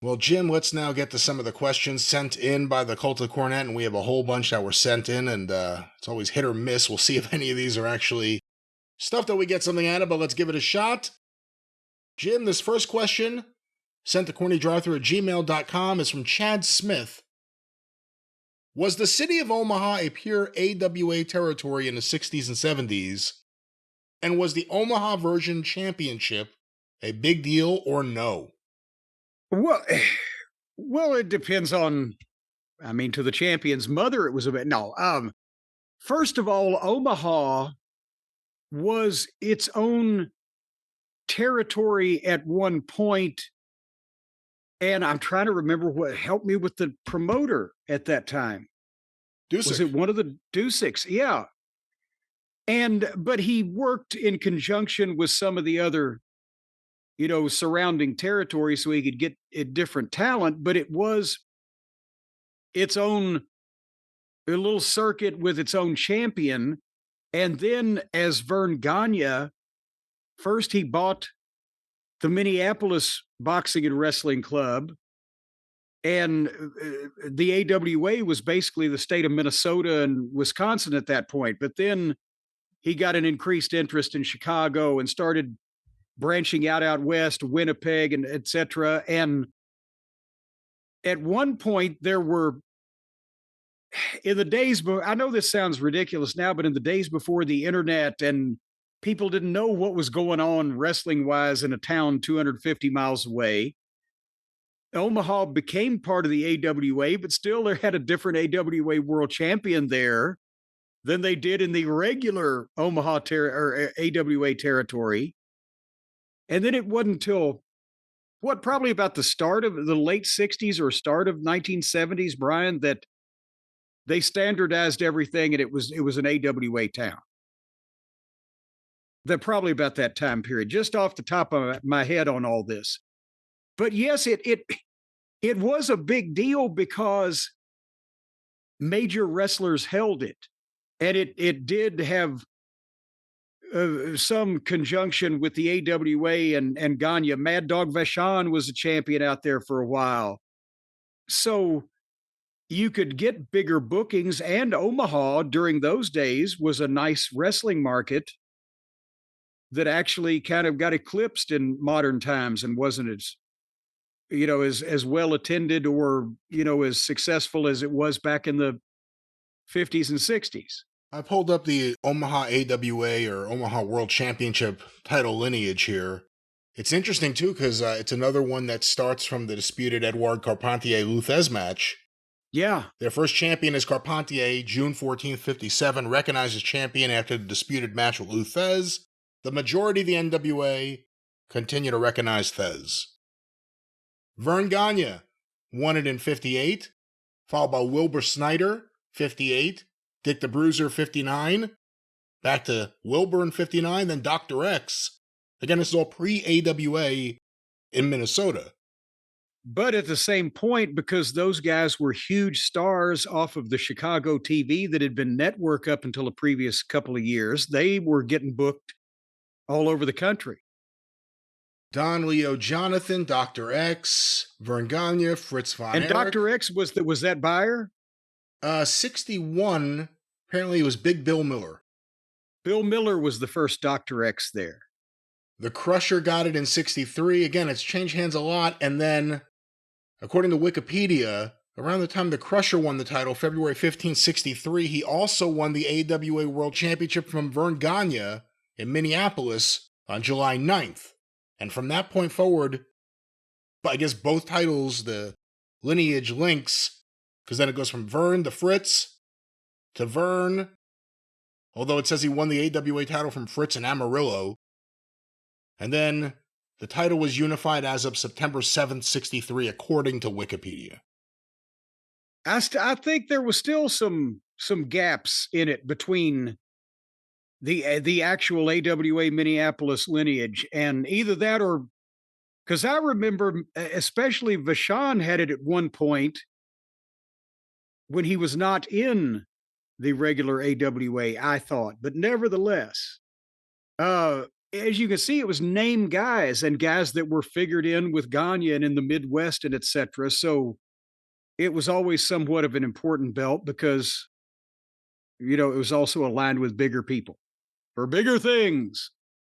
Well, Jim, let's now get to some of the questions sent in by the Cult of Cornette, and we have a whole bunch that were sent in, and it's always hit or miss. We'll see if any of these are actually stuff that we get something out of, but let's give it a shot. Jim, this first question, sent to CornyDriveThru at gmail.com, is from Chad Smith. Was the city of Omaha a pure AWA territory in the 60s and 70s? And was the Omaha version championship a big deal or no? Well, well, it depends on, to the champion's mother, it was a bit, no. First of all, Omaha was its own territory at one point, and I'm trying to remember what helped me with the promoter at that time. Dusick. Was it one of the Dusiks? Yeah. But he worked in conjunction with some of the other, surrounding territories so he could get a different talent, but it was its own a little circuit with its own champion. And then as Vern Gagne, first he bought the Minneapolis Boxing and Wrestling Club, and the AWA was basically the state of Minnesota and Wisconsin at that point. But then he got an increased interest in Chicago and started branching out west, Winnipeg, and et cetera. And at one point, there were, in the days, I know this sounds ridiculous now, but in the days before the internet and people didn't know what was going on wrestling-wise in a town 250 miles away, Omaha became part of the AWA, but still they had a different AWA world champion there than they did in the regular Omaha or AWA territory. And then it wasn't until probably about the start of the late 60s or start of 1970s, Brian, that they standardized everything and it was an AWA town. That probably about that time period, just off the top of my head on all this. But yes, it was a big deal because major wrestlers held it. And it did have some conjunction with the AWA and Gagne. Mad Dog Vachon was a champion out there for a while. So you could get bigger bookings, and Omaha during those days was a nice wrestling market that actually kind of got eclipsed in modern times and wasn't as well attended or, as successful as it was back in the 50s and 60s. I pulled up the Omaha AWA or Omaha World Championship title lineage here. It's interesting, too, because it's another one that starts from the disputed Edouard Carpentier-Lou Thesz match. Yeah. Their first champion is Carpentier, June 14th, 57, recognized as champion after the disputed match with Lou Thesz. The majority of the NWA continue to recognize Thesz. Vern Gagne won it in 58, followed by Wilbur Snyder, 58, Dick the Bruiser, 59, back to Wilbur in 59, then Dr. X. Again, this is all pre-AWA in Minnesota. But at the same point, because those guys were huge stars off of the Chicago TV that had been network up until the previous couple of years, they were getting booked all over the country. Don Leo Jonathan, Dr. X, Vern Gagne, Fritz Von And Erich. Dr. X was that buyer? 61, apparently it was Big Bill Miller. Bill Miller was the first Dr. X there. The Crusher got it in 63. Again, it's changed hands a lot. And then, according to Wikipedia, around the time the Crusher won the title, February 15, 63, he also won the AWA World Championship from Vern Gagne in Minneapolis on July 9th. And from that point forward, I guess both titles, the lineage links, because then it goes from Vern to Fritz to Vern, although it says he won the AWA title from Fritz and Amarillo. And then the title was unified as of September 7th, 63, according to Wikipedia. I think there was still some gaps in it between the actual AWA Minneapolis lineage and either that or, because I remember especially Vachon had it at one point when he was not in the regular AWA, I thought, but nevertheless, as you can see, it was name guys and guys that were figured in with Gagne and in the Midwest and etc. So it was always somewhat of an important belt because, it was also aligned with bigger people for bigger things.